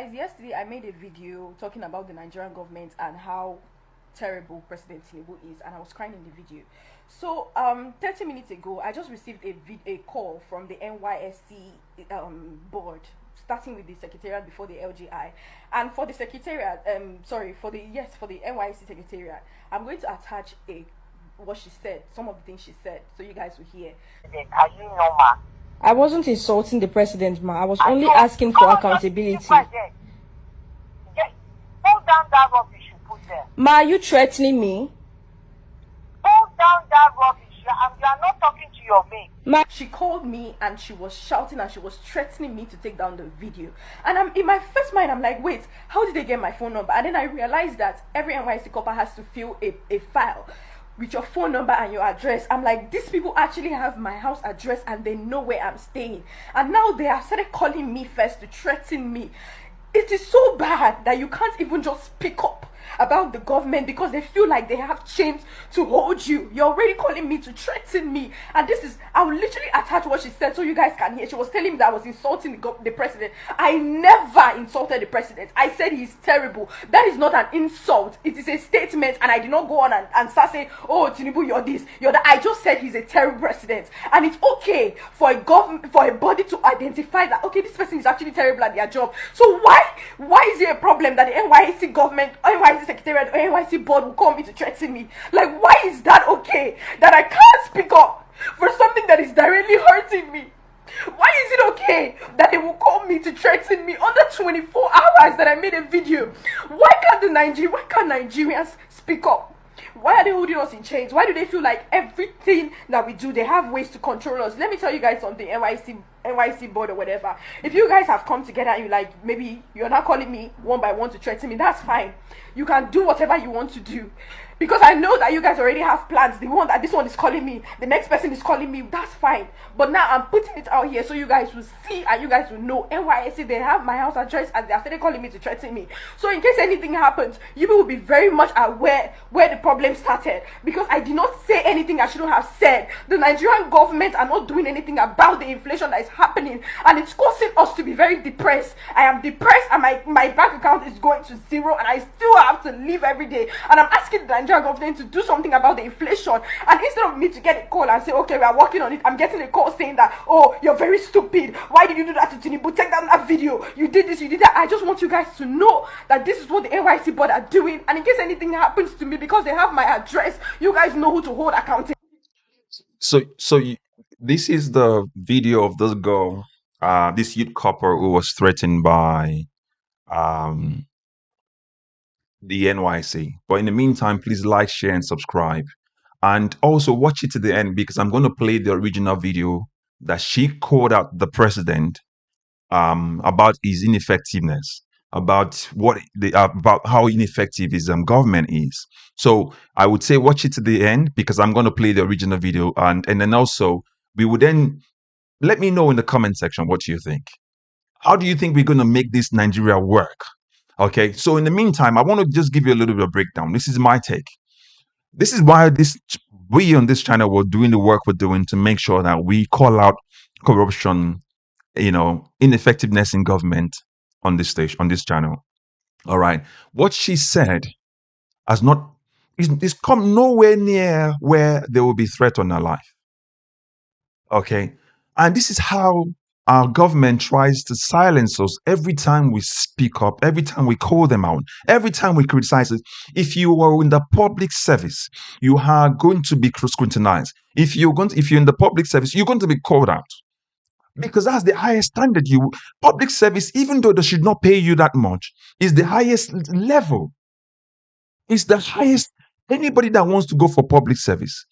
guys, yesterday I made a video talking about the Nigerian government and how terrible President Tinubu is, and I was crying in the video. So 30 minutes ago I just received a call from the NYSC board, starting with the secretariat before the LGI. And for the secretariat, for the NYSC secretariat, I'm going to attach what she said, some of the things she said, so you guys will hear. Are you normal? I wasn't insulting the president, ma. I was only asking for accountability. Hold down that rubbish you put there. Ma, are you threatening me? Hold down that rubbish. You are not talking to your mate. Ma, she called me and she was shouting and she was threatening me to take down the video. And I'm in my first mind, I'm like, wait, how did they get my phone number? And then I realized that every NYSC corper has to fill a file with your phone number and your address. I'm like, these people actually have my house address and they know where I'm staying. And now they have started calling me first to threaten me. It is so bad that you can't even just pick up about the government because they feel like they have chains to hold you. You're already calling me to threaten me. And this is, I will literally attach what she said so you guys can hear. She was telling me that I was insulting the president. I never insulted the president. I said he's terrible. That is not an insult. It is a statement, and I did not go on and start saying, oh, Tinubu, you're this, you're that. I just said he's a terrible president. And it's okay for a body to identify that, okay, this person is actually terrible at their job. So why is it a problem that the NYSC government, NYSC secretariat, or NYSC board will call me to threaten me? Like, why is that okay? That I can't speak up for something that is directly hurting me? Why is it okay that they will call me to threaten me under 24 hours that I made a video? Why can't Nigerians speak up? Why are they holding us in chains? Why do they feel like everything that we do, they have ways to control us? Let me tell you guys something, NYSC board or whatever. If you guys have come together and you like, maybe you're not calling me one by one to threaten me, that's fine. You can do whatever you want to do. Because I know that you guys already have plans. The one that this one is calling me, the next person is calling me, that's fine. But now I'm putting it out here so you guys will see and you guys will know. NYSC, they have my house address and they are started calling me to threaten me. So in case anything happens, you will be very much aware where the problem started. Because I did not say anything I shouldn't have said. The Nigerian government are not doing anything about the inflation that is happening, and it's causing us to be very depressed. I am depressed and my bank account is going to zero and I still have to live every day. And I'm asking the Nigerian government to do something about the inflation. And instead of me to get a call and say, okay, we are working on it, I'm getting a call saying that, oh, you're very stupid. Why did you do that to Tinubu? Take down that video. You did this, you did that. I just want you guys to know that this is what the NYC board are doing. And in case anything happens to me, because they have my address, you guys know who to hold accountable. This is the video of this girl, this youth corper who was threatened by um, the NYC. But in the meantime, please like, share, and subscribe. And also watch it to the end because I'm going to play the original video that she called out the president about his ineffectiveness, about about how ineffective his government is. So I would say watch it to the end because I'm going to play the original video, and then also we would then let me know in the comment section what you think. How do you think we're going to make this Nigeria work? Okay, so in the meantime, I want to just give you a little bit of breakdown. This is my take. This is why we on this channel were doing the work we're doing to make sure that we call out corruption, ineffectiveness in government on this station, on this channel. All right, what she said has not is come nowhere near where there will be threat on her life. Okay, and this is how our government tries to silence us every time we speak up, every time we call them out, every time we criticize it. If you are in the public service, you are going to be scrutinized. If you're in the public service, you're going to be called out. Because that's the highest standard. Public service, even though they should not pay you that much, is the highest level. It's the highest. Anybody that wants to go for public service,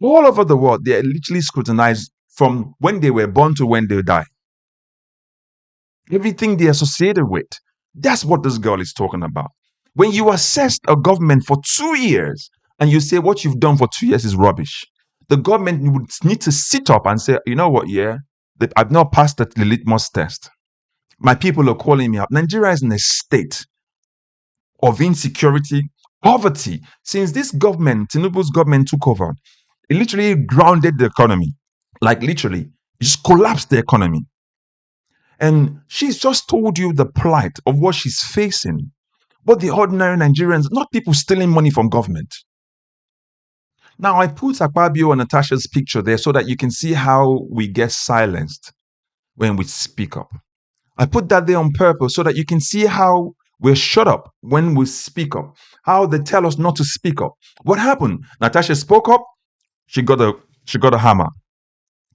all over the world, they are literally scrutinized from when they were born to when they die. Everything they associated with. That's what this girl is talking about. When you assess a government for 2 years and you say what you've done for 2 years is rubbish, the government would need to sit up and say, you know what, I've not passed the litmus test. My people are calling me out. Nigeria is in a state of insecurity, poverty. Since this government, Tinubu's government took over, it literally grounded the economy. Like literally, it just collapsed the economy. And she's just told you the plight of what she's facing. But the ordinary Nigerians, not people stealing money from government. Now, I put Akpabio and Natasha's picture there so that you can see how we get silenced when we speak up. I put that there on purpose so that you can see how we're shut up when we speak up, how they tell us not to speak up. What happened? Natasha spoke up, she got a hammer.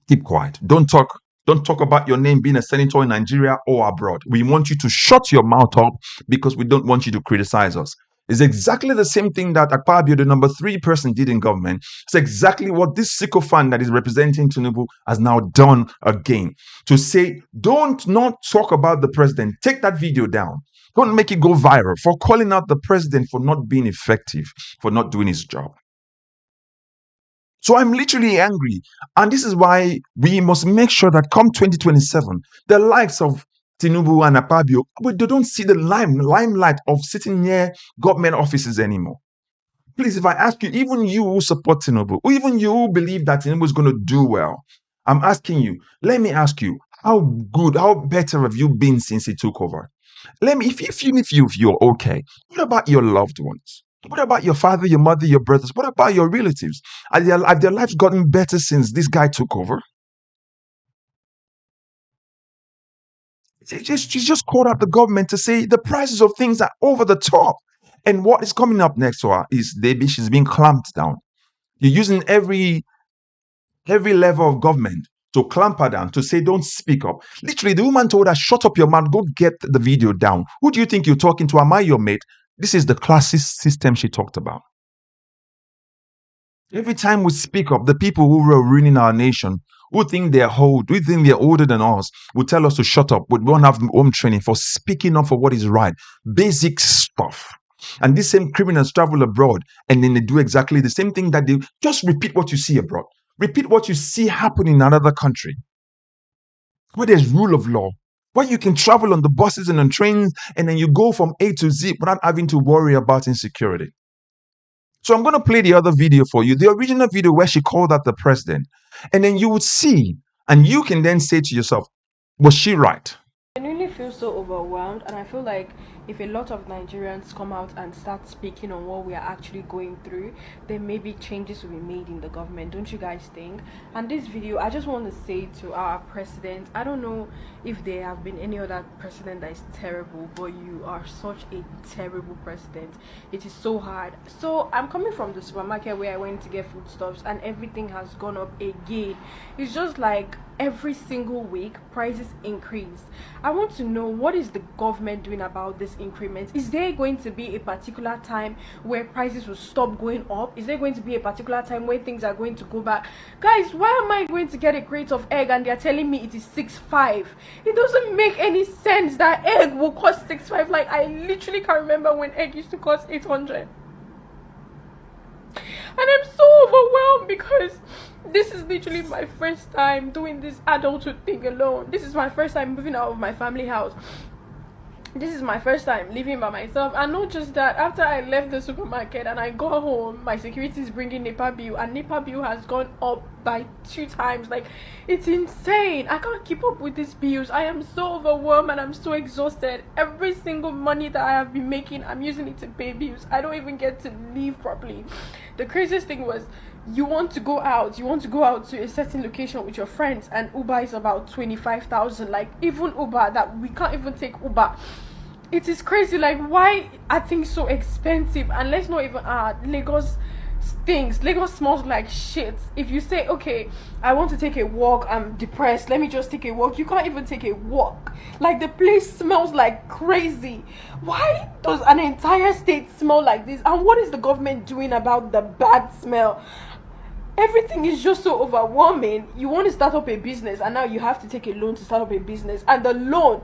Keep quiet. Don't talk. Don't talk about your name being a senator in Nigeria or abroad. We want you to shut your mouth up because we don't want you to criticize us. It's exactly the same thing that Akpabio, the number 3 person, did in government. It's exactly what this sycophant that is representing Tinubu has now done again. To say, don't not talk about the president. Take that video down. Don't make it go viral for calling out the president for not being effective, for not doing his job. So I'm literally angry. And this is why we must make sure that come 2027, the likes of Tinubu and Akpabio, they don't see the limelight of sitting near government offices anymore. Please, if I ask you, even you who support Tinubu, or even you who believe that Tinubu is going to do well, I'm asking you, let me ask you, how better have you been since he took over? If you're okay, what about your loved ones? What about your father, your mother, your brothers? What about your relatives? Have their lives gotten better since this guy took over? She's just called out the government to say the prices of things are over the top. And what is coming up next to her is she's being clamped down. You're using every level of government to clamp her down, to say don't speak up. Literally, the woman told her, shut up your mouth, go get the video down. Who do you think you're talking to? Am I your mate? This is the classist system she talked about. Every time we speak up, the people who are ruining our nation, who think they're older than us, will tell us to shut up. We won't have home training for speaking up for what is right. Basic stuff. And these same criminals travel abroad and then they do exactly the same thing that they just repeat what you see abroad. Repeat what you see happening in another country where there's rule of law, where you can travel on the buses and on trains and then you go from A to Z without having to worry about insecurity. So I'm going to play the other video for you, the original video where she called out the president. And then you would see, and you can then say to yourself, was she right? I genuinely feel so overwhelmed, and I feel like if a lot of Nigerians come out and start speaking on what we are actually going through, then maybe changes will be made in the government. Don't you guys think? And this video, I just want to say to our president, I don't know if there have been any other president that is terrible, but you are such a terrible president. It is so hard. So I'm coming from the supermarket where I went to get foodstuffs, and everything has gone up again. It's just like every single week prices increase. I want to know, what is the government doing about this increment? Is there going to be a particular time where prices will stop going up? Is there going to be a particular time where things are going to go back? Guys, why am I going to get a crate of egg and they're telling me it is 6.5? It doesn't make any sense that egg will cost 6.5. Like, I literally can't remember when egg used to cost 800. And I'm so overwhelmed because this is literally my first time doing this adulthood thing alone. This is my first time moving out of my family house. This is my first time living by myself. And not just that, after I left the supermarket and I got home, my security is bringing NEPA bill, and NEPA bill has gone up by 2 times. Like, it's insane. I can't keep up with these bills. I am so overwhelmed and I'm so exhausted. Every single money that I have been making, I'm using it to pay bills. I don't even get to live properly. The craziest thing was, you want to go out to a certain location with your friends, and Uber is about 25,000. Like, even Uber, that we can't even take Uber. It is crazy. Like, why are things so expensive? And let's not even Lagos stinks. Lagos smells like shit. If you say, okay, I want to take a walk, I'm depressed, let me just take a walk, you can't even take a walk. Like, the place smells like crazy. Why does an entire state smell like this? And what is the government doing about the bad smell? Everything is just so overwhelming. You want to start up a business, and now you have to take a loan to start up a business, and the loan,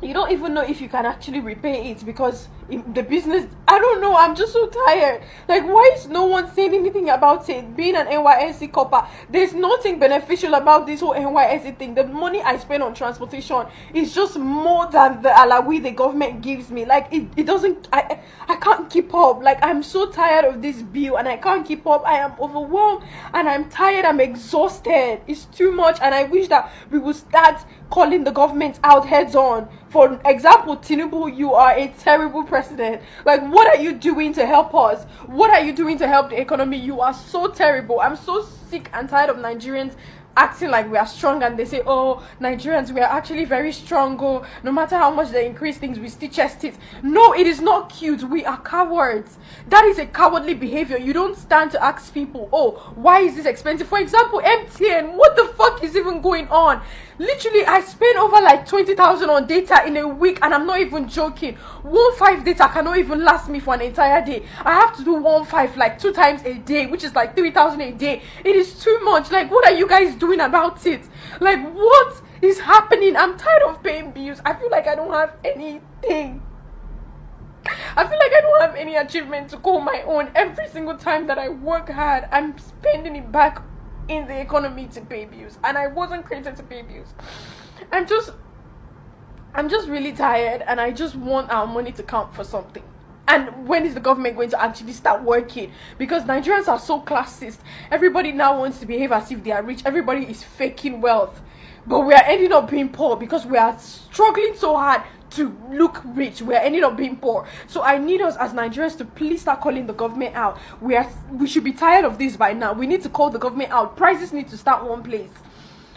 you don't even know if you can actually repay it because the business, I don't know, I'm just so tired. Like, why is no one saying anything about it? Being an NYSC copper, there's nothing beneficial about this whole NYSC thing. The money I spend on transportation is just more than the alawi the government gives me. Like, it doesn't, I can't keep up. Like, I'm so tired of this bill and I can't keep up. I am overwhelmed and I'm tired, I'm exhausted. It's too much, and I wish that we would start calling the government out heads on. For example, Tinubu, you are a terrible president. Like, what are you doing to help us? What are you doing to help the economy? You are so terrible. I'm so sick and tired of Nigerians acting like we are strong, and they say, oh, Nigerians, we are actually very strong. Oh, no matter how much they increase things, we still chest it. No, it is not cute. We are cowards. That is a cowardly behavior. You don't stand to ask people, oh, why is this expensive? For example, MTN, what the fuck is even going on? Literally, I spend over like 20,000 on data in a week, and I'm not even joking. 1.5 data cannot even last me for an entire day. I have to do 1.5 like 2 times a day, which is like 3,000 a day. It is too much. Like, what are you guys doing about it? Like, what is happening? I'm tired of paying bills. I feel like I don't have anything. I feel like I don't have any achievement to call my own. Every single time that I work hard, I'm spending it back in the economy to pay bills, and I wasn't created to pay bills. I'm just really tired, and I just want our money to count for something. And when is the government going to actually start working? Because Nigerians are so classist. Everybody now wants to behave as if they are rich. Everybody is faking wealth, but we are ending up being poor because we are struggling so hard to look rich. We are ending up being poor. So I need us as Nigerians to please start calling the government out. We should be tired of this by now. We need to call the government out. Prices need to start one place.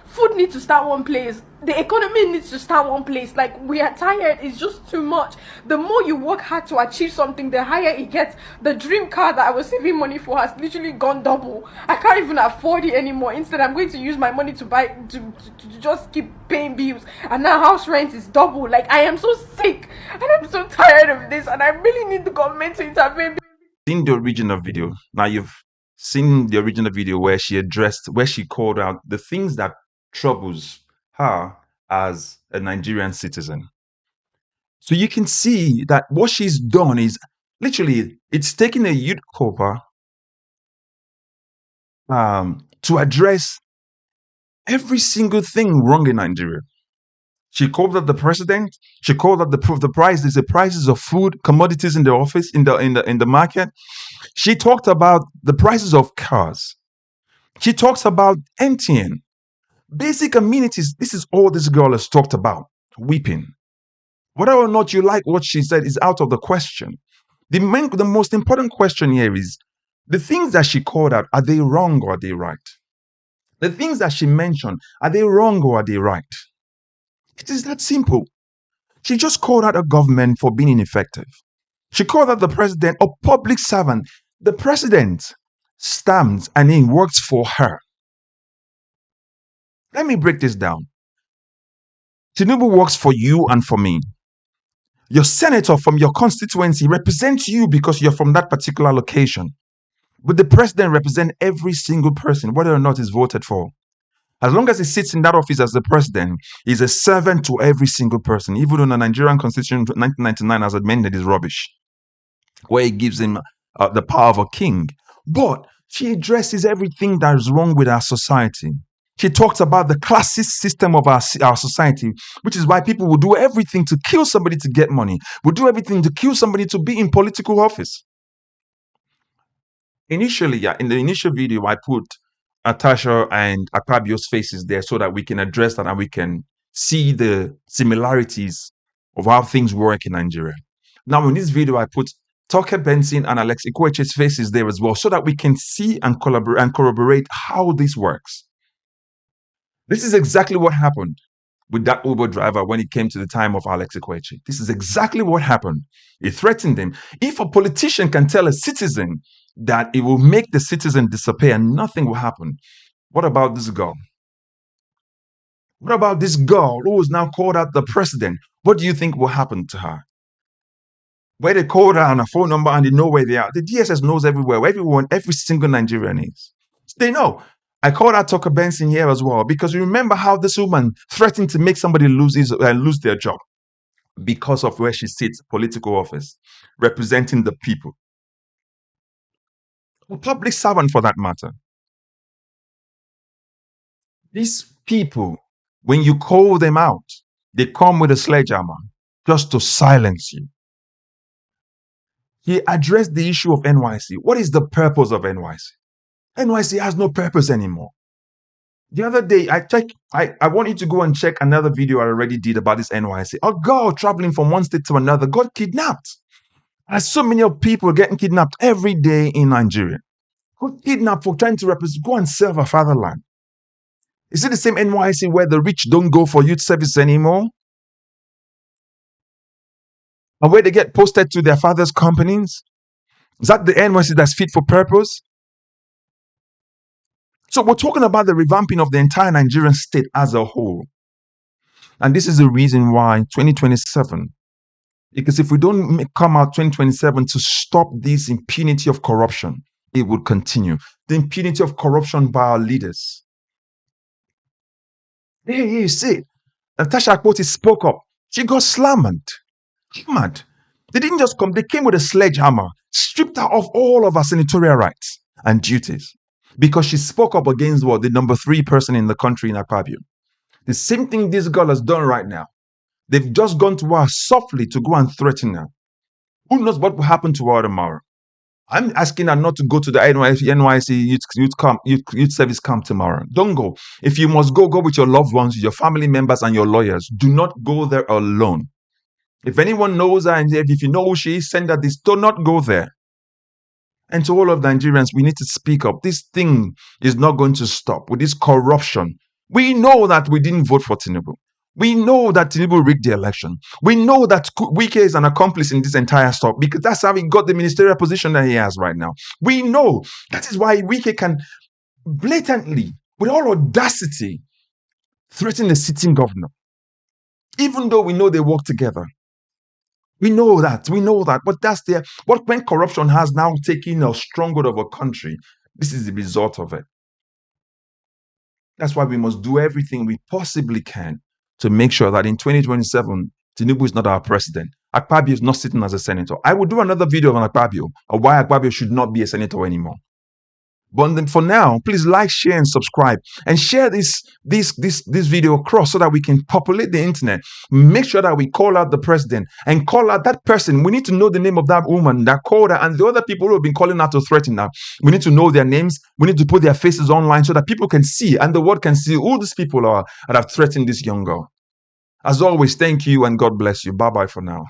Food needs to start one place. The economy needs to start one place. Like, we are tired. It's just too much. The more you work hard to achieve something, the higher it gets. The dream car that I was saving money for has literally gone double. I can't even afford it anymore. Instead, I'm going to use my money to buy to just keep paying bills. And now house rent is double. Like, I am so sick and I'm so tired of this, and I really need the government to intervene. Seen the original video. Now you've seen the original video where she called out the things that troubles her as a Nigerian citizen. So you can see that what she's done is literally, it's taking a Youth Corper to address every single thing wrong in Nigeria. She called out the president. She called out the prices of food, commodities in the office, in the market. She talked about the prices of cars. She talks about MTN. Basic amenities. This is all this girl has talked about. Weeping. Whether or not you like what she said is out of the question. The most important question here is, the things that she called out, are they wrong or are they right? The things that she mentioned, are they wrong or are they right? It is that simple. She just called out a government for being ineffective. She called out the president a public servant. The president stands and he works for her. Let me break this down. Tinubu works for you and for me. Your senator from your constituency represents you because you're from that particular location. But the president represents every single person, whether or not he's voted for. As long as he sits in that office as the president, he's a servant to every single person, even though the Nigerian constitution 1999 has amended is rubbish, where it gives him the power of a king. But she addresses everything that is wrong with our society. She talks about the classist system of our society, which is why people will do everything to kill somebody to get money, will do everything to kill somebody to be in political office. Initially, in the initial video, I put Natasha and Akpabio's faces there so that we can address that and we can see the similarities of how things work in Nigeria. Now, in this video, I put Tucker Benson and Alex Ikweche's faces there as well so that we can see and collaborate and corroborate how this works. This is exactly what happened with that Uber driver when it came to the time of Alex Ikweche. This is exactly what happened. He threatened him. If a politician can tell a citizen that it will make the citizen disappear and nothing will happen, what about this girl? What about this girl who is now called out the president? What do you think will happen to her? Where they called her on a phone number and they know where they are. The DSS knows everywhere, where every single Nigerian is. They know. I called out Tucker Benson here as well because you remember how this woman threatened to make somebody lose their job. because of where she sits, political office, representing the people. A public servant for that matter. These people, when you call them out, they come with a sledgehammer just to silence you. He addressed the issue of NYSC. What is the purpose of NYSC? NYSC has no purpose anymore. The other day, I want you to go and check another video I already did about this NYSC. A girl traveling from one state to another got kidnapped. There's so many people getting kidnapped every day in Nigeria. Got kidnapped for trying to go and serve our fatherland. Is it the same NYSC where the rich don't go for youth service anymore? And where they get posted to their father's companies? Is that the NYSC that's fit for purpose? So we're talking about the revamping of the entire Nigerian state as a whole. And this is the reason why 2027, because if we don't come out 2027 to stop this impunity of corruption, it would continue. The impunity of corruption by our leaders. There you see it. Natasha Akpoti spoke up. She got slammed. Mad. They didn't just come, they came with a sledgehammer, stripped her of all of her senatorial rights and duties because she spoke up against what? The number 3 person in the country in Akpabio. The same thing this girl has done right now. They've just gone to her softly to go and threaten her. Who knows what will happen to her tomorrow? I'm asking her not to go to the NYSC youth service camp tomorrow. Don't go. If you must go with your loved ones, your family members, and your lawyers. Do not go there alone. If anyone knows her and if you know who she is, send her this. Do not go there. And to all of Nigerians, we need to speak up. This thing is not going to stop with this corruption. We know that we didn't vote for Tinubu. We know that Tinubu rigged the election. We know that Wike is an accomplice in this entire stuff because that's how he got the ministerial position that he has right now. We know that is why Wike can blatantly, with all audacity, threaten the sitting governor. Even though we know they work together. We know that, but when corruption has now taken a stronghold of a country, this is the result of it. That's why we must do everything we possibly can to make sure that in 2027, Tinubu is not our president. Akpabio is not sitting as a senator. I will do another video on Akpabio, or why Akpabio should not be a senator anymore. But then for now, please like, share, and subscribe, and share this video across so that we can populate the internet. Make sure that we call out the president and call out that person. We need to know the name of that woman that called her and the other people who have been calling her to threaten her. We need to know their names. We need to put their faces online so that people can see and the world can see who these people are that have threatened this young girl. As always, thank you and God bless you. Bye-bye for now.